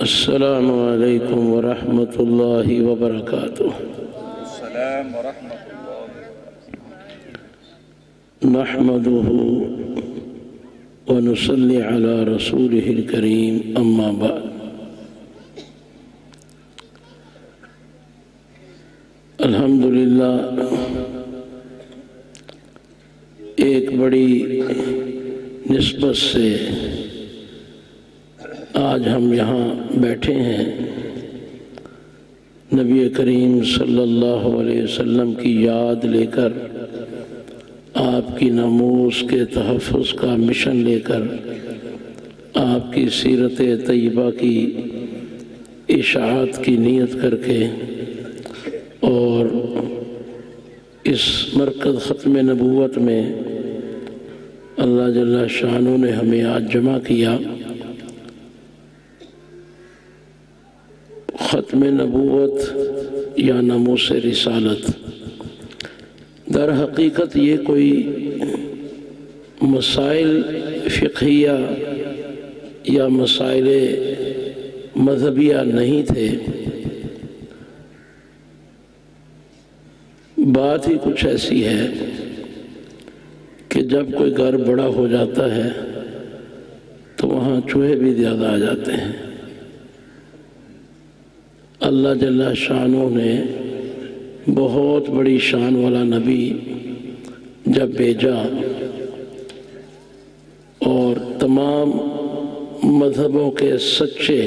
السلام علیکم ورحمۃ اللہ وبرکاتہ۔ السلام ورحمۃ اللہ۔ نحمده ونصلي على رسوله الكريم اما بعد۔ الحمدللہ ایک بڑی نسبت سے آج ہم یہاں بیٹھے ہیں، نبی کریم صلی اللہ علیہ وسلم کی یاد لے کر، آپ کی ناموس کے تحفظ کا مشن لے کر، آپ کی سیرت طیبہ کی اشاعت کی نیت کر کے، اور اس مرکز ختم نبوت میں اللہ جل شانہ نے ہمیں آج جمع کیا۔ ختم نبوت یا ناموس رسالت، در حقیقت یہ کوئی مسائل فقہیہ یا مسائل مذہبیہ نہیں تھے، بات ہی کچھ ایسی ہے کہ جب کوئی گھر بڑا ہو جاتا ہے تو وہاں چوہے بھی زیادہ آ جاتے ہیں۔ اللہ جل شانہ نے بہت بڑی شان والا نبی جب بھیجا اور تمام مذہبوں کے سچے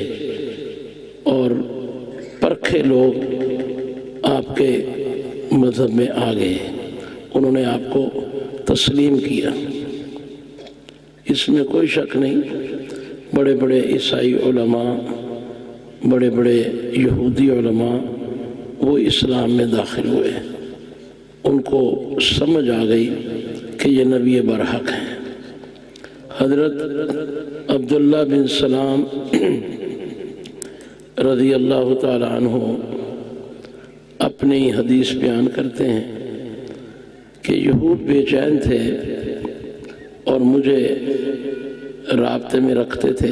اور پرکھے لوگ آپ کے مذہب میں آ گئے، انہوں نے آپ کو تسلیم کیا، اس میں کوئی شک نہیں۔ بڑے بڑے عیسائی علماء، بڑے بڑے یہودی علماء وہ اسلام میں داخل ہوئے، ان کو سمجھ آ گئی کہ یہ نبی برحق ہیں۔ حضرت عبداللہ بن سلام رضی اللہ تعالی عنہ اپنی حدیث بیان کرتے ہیں کہ یہود بے چین تھے اور مجھے رابطے میں رکھتے تھے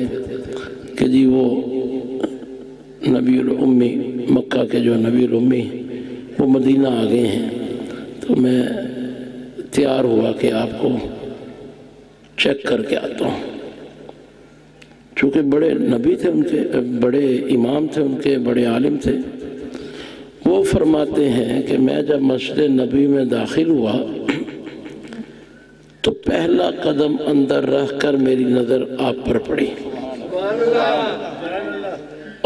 کہ جی وہ نبی الامی، مکہ کے جو نبی الامی وہ مدینہ آ گئے ہیں، تو میں تیار ہوا کہ آپ کو چیک کر کے آتا ہوں۔ چونکہ بڑے نبی تھے ان کے، بڑے امام تھے ان کے، بڑے عالم تھے، وہ فرماتے ہیں کہ میں جب مسجد نبی میں داخل ہوا تو پہلا قدم اندر رکھ کر میری نظر آپ پر پڑی،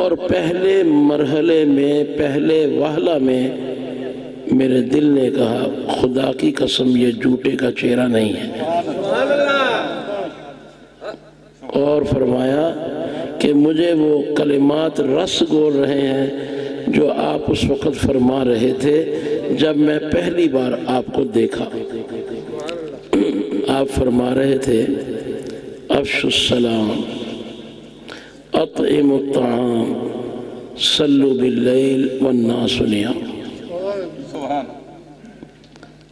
اور پہلے مرحلے میں، پہلے وہلہ میں میرے دل نے کہا خدا کی قسم یہ جھوٹے کا چہرہ نہیں ہے، اور فرمایا کہ مجھے وہ کلمات رس گول رہے ہیں جو آپ اس وقت فرما رہے تھے جب میں پہلی بار آپ کو دیکھا۔ آپ فرما رہے تھے افشوا السلام، اطعموا الطعام، صلوا باللیل والناس نیام۔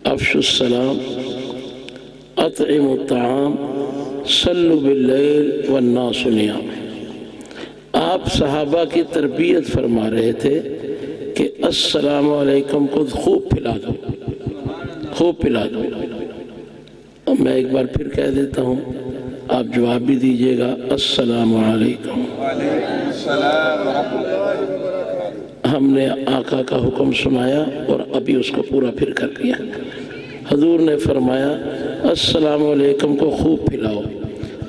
افشوا السلام، اطعموا الطعام، صلوا باللیل والناس نیام۔ آپ صحابہ کی تربیت فرما رہے تھے کہ السلام علیکم کو خوب پھلا دو، خوب پھلا دو۔ میں ایک بار پھر کہہ دیتا ہوں، آپ جواب بھی دیجئے گا، السلام علیکم۔ ہم نے آقا کا حکم سنایا اور ابھی اس کو پورا پھر کر دیا۔ حضور نے فرمایا السلام علیکم کو خوب پھلاؤ،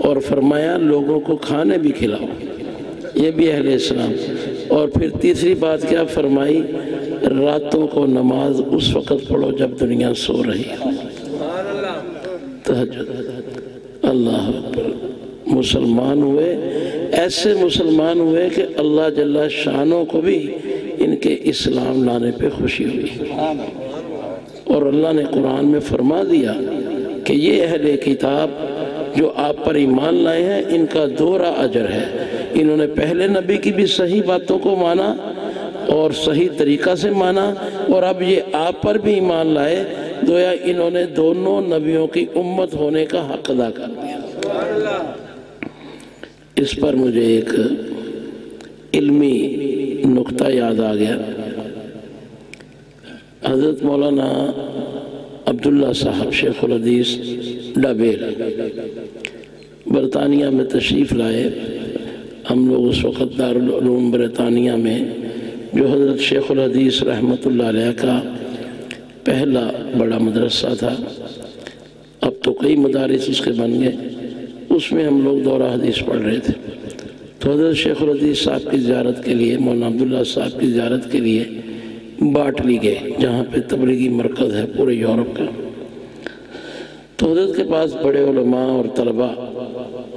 اور فرمایا لوگوں کو کھانے بھی کھلاؤ، یہ بھی اہل اسلام۔ اور پھر تیسری بات کیا فرمائی، راتوں کو نماز اس وقت پڑھو جب دنیا سو رہی ہو، تہجد۔ اللہ اکبر۔ مسلمان ہوئے، ایسے مسلمان ہوئے کہ اللہ جل شانہ کو بھی ان کے اسلام لانے پہ خوشی ہوئی، اور اللہ نے قرآن میں فرما دیا کہ یہ اہل کتاب جو آپ پر ایمان لائے ہیں ان کا دوہرا اجر ہے۔ انہوں نے پہلے نبی کی بھی صحیح باتوں کو مانا اور صحیح طریقہ سے مانا، اور اب یہ آپ پر بھی ایمان لائے، گویا انہوں نے دونوں نبیوں کی امت ہونے کا حق ادا کر دیا۔ اس پر مجھے ایک علمی نقطہ یاد آ گیا۔ حضرت مولانا عبداللہ صاحب شیخ الحدیث ڈابیل برطانیہ میں تشریف لائے۔ ہم لوگ اس وقت دارالعلوم برطانیہ میں، جو حضرت شیخ الحدیث رحمۃ اللہ علیہ کا پہلا بڑا مدرسہ تھا، اب تو کئی مدارس اس کے بن گئے، اس میں ہم لوگ دورہ حدیث پڑھ رہے تھے۔ تو حضرت شیخ الحدیث صاحب کی زیارت کے لیے، مولانا عبداللہ صاحب کی زیارت کے لیے باٹلی گئے، جہاں پہ تبلیغی مرکز ہے پورے یورپ کا۔ تو حضرت کے پاس بڑے علماء اور طلباء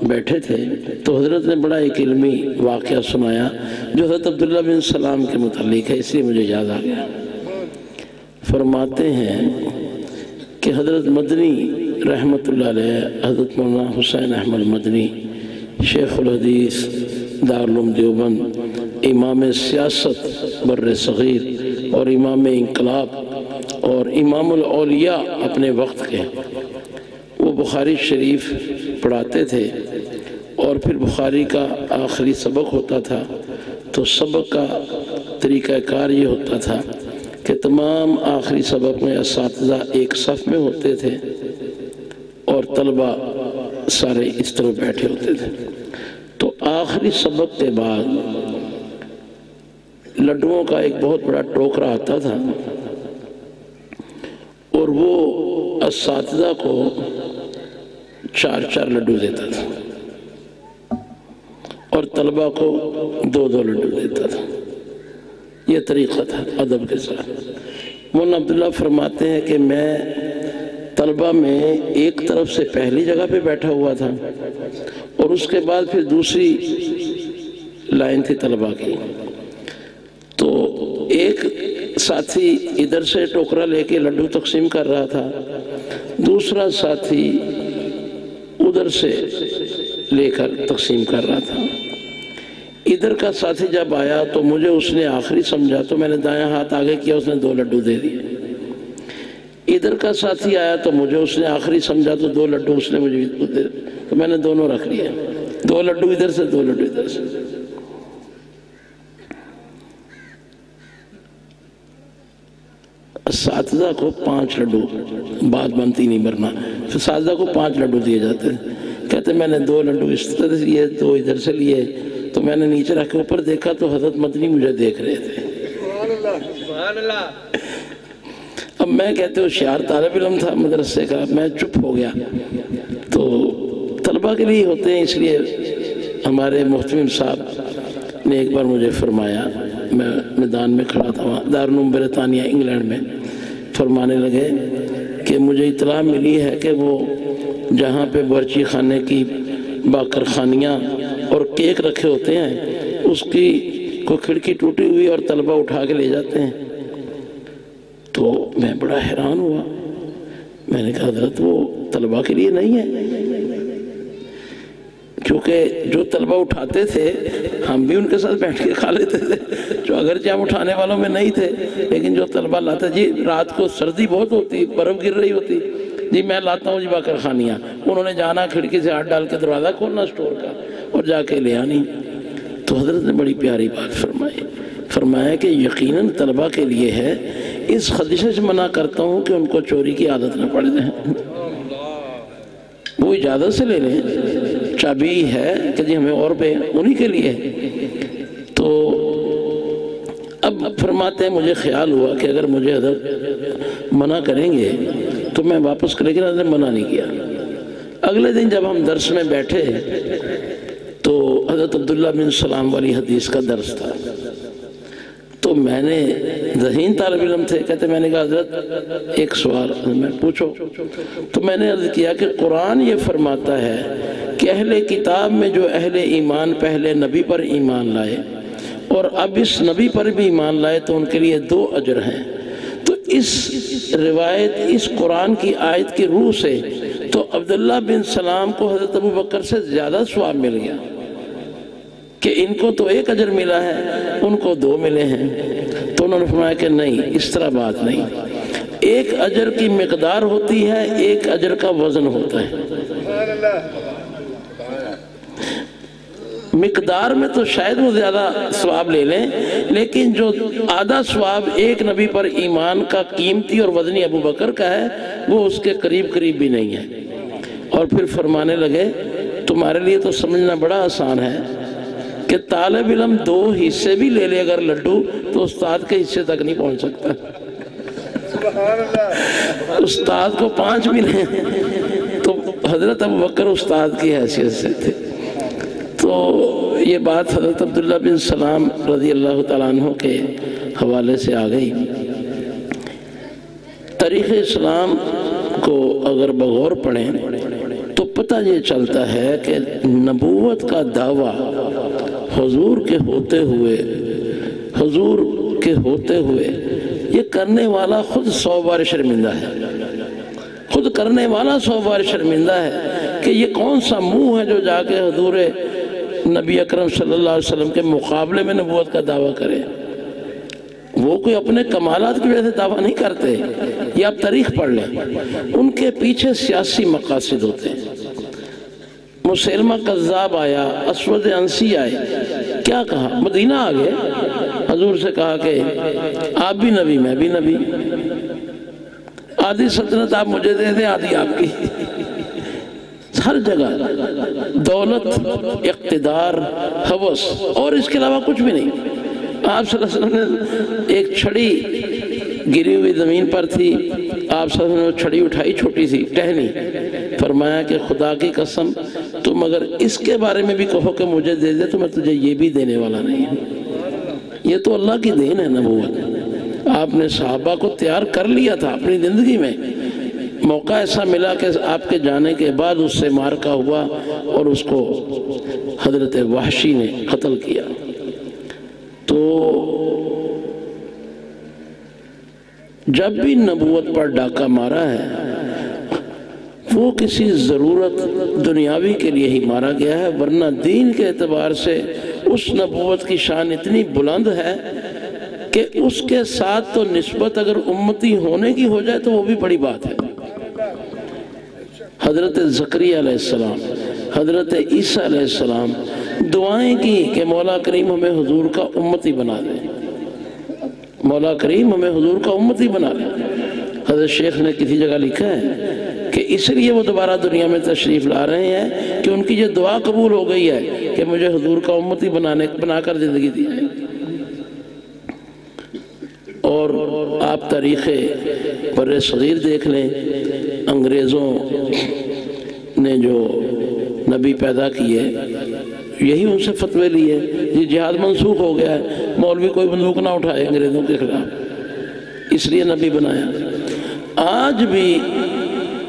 بیٹھے تھے، تو حضرت نے بڑا ایک علمی واقعہ سنایا جو حضرت عبداللہ بن سلام کے متعلق ہے، اس لیے مجھے یاد آ گیا۔ فرماتے ہیں کہ حضرت مدنی رحمۃ اللہ علیہ، حضرت مولانا حسین احمد مدنی شیخ الحدیث دارالعلوم دیوبند، امام سیاست بر صغیر اور امام انقلاب اور امام الاولیاء اپنے وقت کے، وہ بخاری شریف پڑھاتے تھے، اور پھر بخاری کا آخری سبق ہوتا تھا تو سبق کا طریقہ کار یہ ہوتا تھا کہ تمام آخری سبق میں اساتذہ ایک صف میں ہوتے تھے اور طلبہ سارے اس طرح بیٹھے ہوتے تھے۔ تو آخری سبق کے بعد لڈوؤں کا ایک بہت بڑا ٹوکرا آتا تھا، اور وہ اساتذہ کو 4 لڈو دیتا تھا اور طلبہ کو 2 لڈو دیتا تھا۔ یہ طریقہ تھا ادب کے ساتھ۔ مولانا عبداللہ فرماتے ہیں کہ میں طلبہ میں ایک طرف سے پہلی جگہ پہ بیٹھا ہوا تھا، اور اس کے بعد پھر دوسری لائن تھی طلبہ کی۔ تو ایک ساتھی ادھر سے ٹوکرا لے کے لڈو تقسیم کر رہا تھا، دوسرا ساتھی ادھر سے لے کر تقسیم کر رہا تھا۔ ادھر کا ساتھی جب آیا تو مجھے اس نے آخری سمجھا، تو میں نے دایاں ہاتھ آگے کیا، اس نے 2 لڈو دے دیے۔ ادھر کا ساتھی آیا تو مجھے اس نے آخری سمجھا، تو 2 لڈو اس نے مجھے دے، تو میں نے دونوں رکھ لیے، 2 لڈو ادھر سے 2 لڈو ادھر سے۔ اساتذہ کو 5 لڈو، بات بنتی نہیں برنا، اساتذہ کو 5 لڈو دیے جاتے ہیں۔ کہتے میں نے 2 لڈو اس طرح سے لیے، 2 ادھر سے لیے، تو میں نے نیچے رکھ کے اوپر دیکھا تو حضرت مدنی مجھے دیکھ رہے تھے۔ اب میں کہتے ہوشیار طالب علم تھا مدرسے کا، میں چپ ہو گیا۔ تو طلبہ کے لیے ہوتے ہیں، اس لیے ہمارے محتمم صاحب نے ایک بار مجھے فرمایا، میں میدان میں کھڑا تھا وہاں دارالعلوم برطانیہ انگلینڈ میں، فرمانے لگے کہ مجھے اطلاع ملی ہے کہ وہ جہاں پہ برچی خانے کی باکر خانیاں اور کیک رکھے ہوتے ہیں، اس کی کوئی کھڑکی ٹوٹی ہوئی اور طلبہ اٹھا کے لے جاتے ہیں۔ تو میں بڑا حیران ہوا، میں نے کہا حضرت وہ طلبہ کے لیے نہیں ہے، کیونکہ جو طلبہ اٹھاتے تھے ہم بھی ان کے ساتھ بیٹھ کے کھا لیتے تھے، جو اگرچہ ہم اٹھانے والوں میں نہیں تھے، لیکن جو طلبہ لاتے، جی رات کو سردی بہت ہوتی، برف گر رہی ہوتی، جی میں لاتا ہوں جی باکر خانیاں، انہوں نے جانا کھڑکی سے ہاتھ ڈال کے دروازہ کھولنا سٹور کا اور جا کے لے آنی۔ تو حضرت نے بڑی پیاری بات فرمایا کہ یقیناً طلبہ کے لیے ہے، اس خدشے سے منع کرتا ہوں کہ ان کو چوری کی عادت نہ پڑ جائے، وہ اجازت سے لے لیں، چابی ہے کہ جی ہمیں اور پہ انہی کے لیے۔ تو اب فرماتے ہیں مجھے خیال ہوا کہ اگر مجھے حضرت منع کریں گے تو میں واپس کرے گا، حضرت نے منع نہیں کیا۔ اگلے دن جب ہم درس میں بیٹھے تو حضرت عبداللہ بن سلام والی حدیث کا درس تھا، تو میں نے ذہین طالب علم تھے، کہتے میں نے کہا حضرت ایک سوال میں پوچھو، تو میں نے عرض کیا کہ قرآن یہ فرماتا ہے کہ اہل کتاب میں جو اہل ایمان پہلے نبی پر ایمان لائے اور اب اس نبی پر بھی ایمان لائے تو ان کے لیے 2 اجر ہیں۔ تو اس روایت، اس قرآن کی آیت کی روح سے تو عبداللہ بن سلام کو حضرت ابو بکر سے زیادہ ثواب مل گیا کہ ان کو تو 1 اجر ملا ہے، ان کو 2 ملے ہیں۔ تو انہوں نے فرمایا کہ نہیں، اس طرح بات نہیں، 1 اجر کی مقدار ہوتی ہے، 1 اجر کا وزن ہوتا ہے۔ مقدار میں تو شاید وہ زیادہ ثواب لے لیں، لیکن جو آدھا ثواب ایک نبی پر ایمان کا قیمتی اور وزنی ابو بکر کا ہے وہ اس کے قریب قریب بھی نہیں ہے۔ اور پھر فرمانے لگے تمہارے لیے تو سمجھنا بڑا آسان ہے کہ طالب علم 2 حصے بھی لے لے اگر لڈو تو استاد کے حصے تک نہیں پہنچ سکتا، استاد کو 5 ملے تو حضرت ابو بکر استاد کی حیثیت سے تھے۔ تو یہ بات حضرت عبداللہ بن سلام رضی اللہ تعالیٰ عنہ کے حوالے سے آ گئی۔ تاریخ اسلام کو اگر بغور پڑھیں تو پتہ یہ چلتا ہے کہ نبوت کا دعویٰ حضور کے ہوتے ہوئے یہ کرنے والا خود 100 بار شرمندہ ہے، خود کرنے والا 100 بار شرمندہ ہے کہ یہ کون سا منہ ہے جو جا کے حضور نبی اکرم صلی اللہ علیہ وسلم کے مقابلے میں نبوت کا دعویٰ کرے۔ وہ کوئی اپنے کمالات کی وجہ سے دعویٰ نہیں کرتے، یہ آپ تاریخ پڑھ لیں، ان کے پیچھے سیاسی مقاصد ہوتے ہیں۔ مسیلمہ کذاب آیا، اسود عنسی آئے، کیا کہا؟ مدینہ آ گئے، حضور سے کہا کہ آپ بھی نبی میں بھی نبی، آدھی سلطنت آپ مجھے دے دیں آدھی آپ کی۔ ہر جگہ دولت، اقتدار، ہوس اور اس کے علاوہ کچھ بھی نہیں۔ آپ صلی اللہ علیہ وسلم نے ایک چھڑی گری ہوئی زمین پر تھی، آپ صلی اللہ علیہ وسلم نے چھڑی اٹھائی، چھوٹی سی ٹہنی، فرمایا کہ خدا کی قسم تم اگر اس کے بارے میں بھی کہو کہ مجھے دے دے تو میں تجھے یہ بھی دینے والا نہیں ہوں۔ یہ تو اللہ کی دین ہے نبوت۔ آپ نے صحابہ کو تیار کر لیا تھا اپنی زندگی میں، موقع ایسا ملا کہ آپ کے جانے کے بعد اس سے معرکہ ہوا اور اس کو حضرت وحشی نے قتل کیا۔ تو جب بھی نبوت پر ڈاکہ مارا ہے وہ کسی ضرورت دنیاوی کے لیے ہی مارا گیا ہے، ورنہ دین کے اعتبار سے اس نبوت کی شان اتنی بلند ہے کہ اس کے ساتھ تو نسبت اگر امتی ہونے کی ہو جائے تو وہ بھی بڑی بات ہے۔ حضرت زکریا علیہ السلام، حضرت عیسیٰ علیہ السلام دعائیں کی کہ مولا کریم ہمیں حضور کا امتی بنا دے، مولا کریم ہمیں حضور کا امتی بنا دے۔ حضرت شیخ نے کسی جگہ لکھا ہے کہ اس لیے وہ دوبارہ دنیا میں تشریف لا رہے ہیں کہ ان کی یہ دعا قبول ہو گئی ہے کہ مجھے حضور کا امتی بنا کر زندگی دی جائے۔ اور آپ تاریخ بر صغیر دیکھ لیں، انگریزوں نے جو نبی پیدا کیے یہی ان سے فتوے لیے، یہ جہاد منسوخ ہو گیا ہے، مولوی کوئی بندوق نہ اٹھائے انگریزوں کے خلاف، اس لیے نبی بنایا۔ آج بھی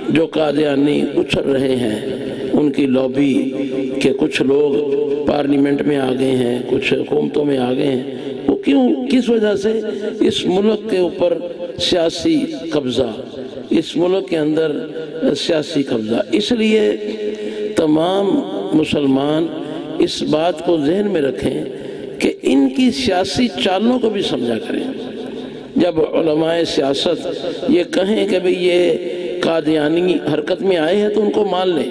جو قادیانی اچھل رہے ہیں ان کی لابی کہ کچھ لوگ پارلیمنٹ میں آ گئے ہیں، کچھ حکومتوں میں آ گئے ہیں، وہ کیوں، کس وجہ سے؟ اس ملک کے اوپر سیاسی قبضہ، اس ملک کے اندر سیاسی قبضہ۔ اس لیے تمام مسلمان اس بات کو ذہن میں رکھیں کہ ان کی سیاسی چالوں کو بھی سمجھا کریں۔ جب علماء سیاست یہ کہیں کہ بھئی یہ قادیانی حرکت میں آئے ہیں تو ان کو مان لیں،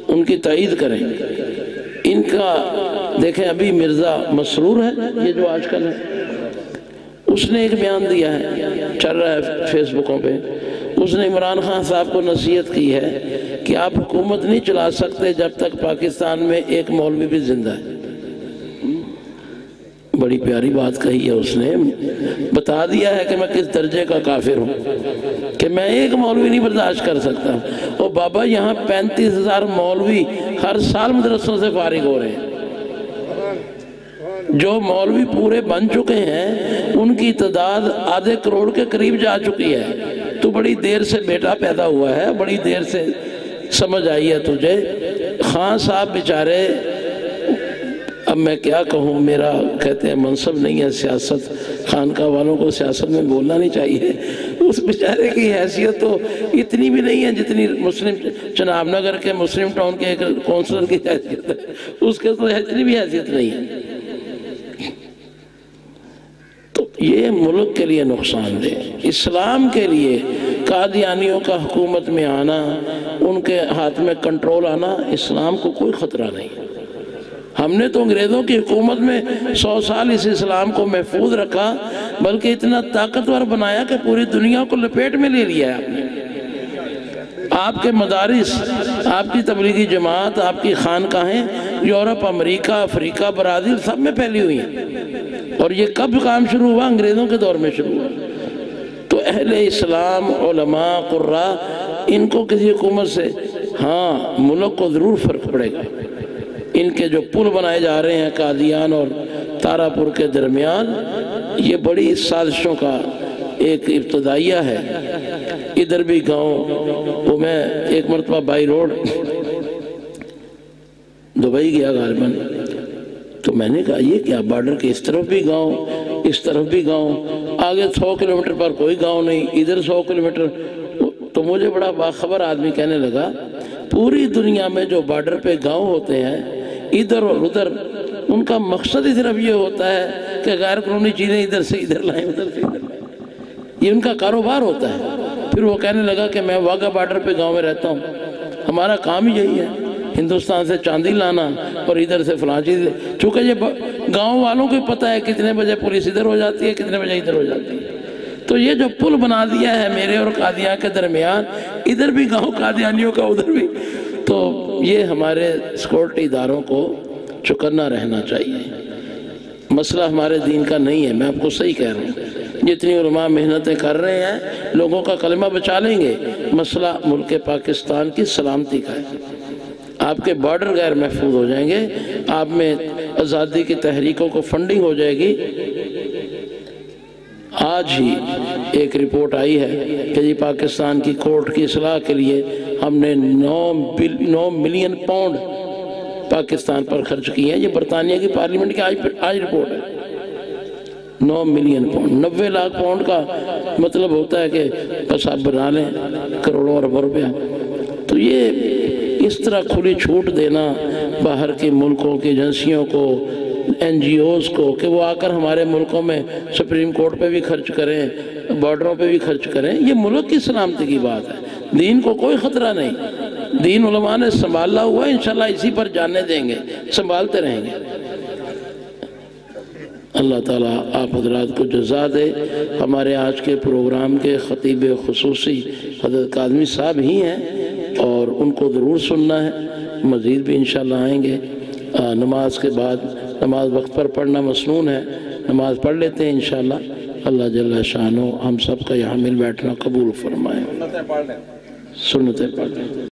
ان کی تائید کریں۔ ان کا دیکھیں، ابھی مرزا مسرور ہے، یہ جو آج کل ہے، اس نے ایک بیان دیا ہے، چل رہا ہے فیس بکوں پہ، اس نے عمران خان صاحب کو نصیحت کی ہے کہ آپ حکومت نہیں چلا سکتے جب تک پاکستان میں ایک مولوی بھی زندہ ہے۔ بڑی پیاری بات کہی ہے اس نے، بتا دیا ہے کہ میں کس درجے کا کافر ہوں کہ میں ایک مولوی نہیں برداشت کر سکتا۔ اور بابا یہاں 35,000 مولوی ہر سال مدرسوں سے فارغ ہو رہے ہیں، جو مولوی پورے بن چکے ہیں ان کی تعداد آدھے کروڑ کے قریب جا چکی ہے۔ تو بڑی دیر سے بیٹا پیدا ہوا ہے، بڑی دیر سے سمجھ آئی ہے تجھے۔ خان صاحب بیچارے، اب میں کیا کہوں، میرا کہتے ہیں منصب نہیں ہے سیاست، خانقاہ والوں کو سیاست میں بولنا نہیں چاہیے۔ اس بیچارے کی حیثیت تو اتنی بھی نہیں ہے جتنی مسلم چناب نگر کے مسلم ٹاؤن کے ایک کونسلر کی حیثیت ہے، اس کے تو اتنی بھی حیثیت نہیں ہے۔ تو یہ ملک کے لیے نقصان دہ، اسلام کے لیے قادیانیوں کا حکومت میں آنا، ان کے ہاتھ میں کنٹرول آنا، اسلام کو کوئی خطرہ نہیں۔ ہم نے تو انگریزوں کی حکومت میں 100 سال اس اسلام کو محفوظ رکھا، بلکہ اتنا طاقتور بنایا کہ پوری دنیا کو لپیٹ میں لے لیا ہے آپ نے۔ آپ کے مدارس، آپ کی تبلیغی جماعت، آپ کی خانقاہیں یورپ، امریکہ، افریقہ، برازیل سب میں پھیلی ہوئی ہیں، اور یہ کب کام شروع ہوا؟ انگریزوں کے دور میں شروع ہوا۔ تو اہل اسلام، علماء، قراء، ان کو کسی حکومت سے ہاں ملک کو ضرور فرق پڑے گا۔ ان کے جو پل بنائے جا رہے ہیں قادیان اور تارا پور کے درمیان، یہ بڑی سازشوں کا ایک ابتدائیہ ہے۔ ادھر بھی گاؤں، وہ میں ایک مرتبہ بائی روڈ دبئی گیا غالباً، تو میں نے کہا یہ کیا بارڈر کے اس طرف بھی گاؤں، اس طرف بھی گاؤں، آگے 100 کلومیٹر پر کوئی گاؤں نہیں، ادھر 100 کلومیٹر۔ تو مجھے بڑا باخبر آدمی کہنے لگا پوری دنیا میں جو بارڈر پہ گاؤں ہوتے ہیں ادھر اور ادھر، ان کا مقصد ہی صرف یہ ہوتا ہے کہ غیر قانونی چیزیں ادھر سے ادھر لائیں، ادھر سے ادھر لائیں، یہ ان کا کاروبار ہوتا ہے۔ پھر وہ کہنے لگا کہ میں واگا بارڈر پہ گاؤں میں رہتا ہوں، ہمارا کام ہی یہی ہے، ہندوستان سے چاندی لانا اور ادھر سے فلاں چیز، چونکہ یہ گاؤں والوں کو پتہ ہے کتنے بجے پولیس ادھر ہو جاتی ہے، کتنے بجے ادھر ہو جاتی ہے۔ تو یہ جو پل بنا دیا ہے میرے اور قادیاں کے درمیان، ادھر بھی گاؤں قادیانیوں کا، ادھر بھی، تو یہ ہمارے سیکورٹی اداروں کو چکنا رہنا چاہیے۔ مسئلہ ہمارے دین کا نہیں ہے، میں آپ کو صحیح کہہ رہا ہوں۔ جتنی علماء محنتیں کر رہے ہیں لوگوں کا کلمہ بچا لیں گے، مسئلہ ملک پاکستان کی سلامتی کا ہے۔ آپ کے بارڈر غیر محفوظ ہو جائیں گے، آپ میں آزادی کی تحریکوں کو فنڈنگ ہو جائے گی۔ آج ہی ایک رپورٹ آئی ہے کہ پاکستان کی کورٹ کی اصلاح کے لیے ہم نے 9 ملین پاؤنڈ پاکستان پر خرچ کیے ہیں۔ یہ برطانیہ کی پارلیمنٹ کی آج رپورٹ ہے۔ 9 ملین پاؤنڈ، 90 لاکھ پاؤنڈ کا مطلب ہوتا ہے کہ بس آپ بنا لیں کروڑوں اربوں روپیہ۔ تو یہ اس طرح کھلی چھوٹ دینا باہر کے ملکوں کی ایجنسیوں کو، این جی اوز کو، کہ وہ آ کر ہمارے ملکوں میں سپریم کورٹ پہ بھی خرچ کریں، بارڈروں پہ بھی خرچ کریں، یہ ملک کی سلامتی کی بات ہے۔ دین کو کوئی خطرہ نہیں، دین علماء نے سنبھالا ہوا ہے، انشاءاللہ اسی پر جانے دیں گے، سنبھالتے رہیں گے۔ اللہ تعالیٰ آپ حضرات کو جزا دے۔ ہمارے آج کے پروگرام کے خطیب خصوصی حضرت کاظمی صاحب ہی ہیں، اور ان کو ضرور سننا ہے، مزید بھی انشاءاللہ آئیں گے۔ نماز کے بعد، نماز وقت پر پڑھنا مسنون ہے، نماز پڑھ لیتے ہیں انشاءاللہ۔ اللہ جل شانہ ہم سب کا یہاں مل بیٹھنا قبول فرمائے، سنتیں پڑھ لیں۔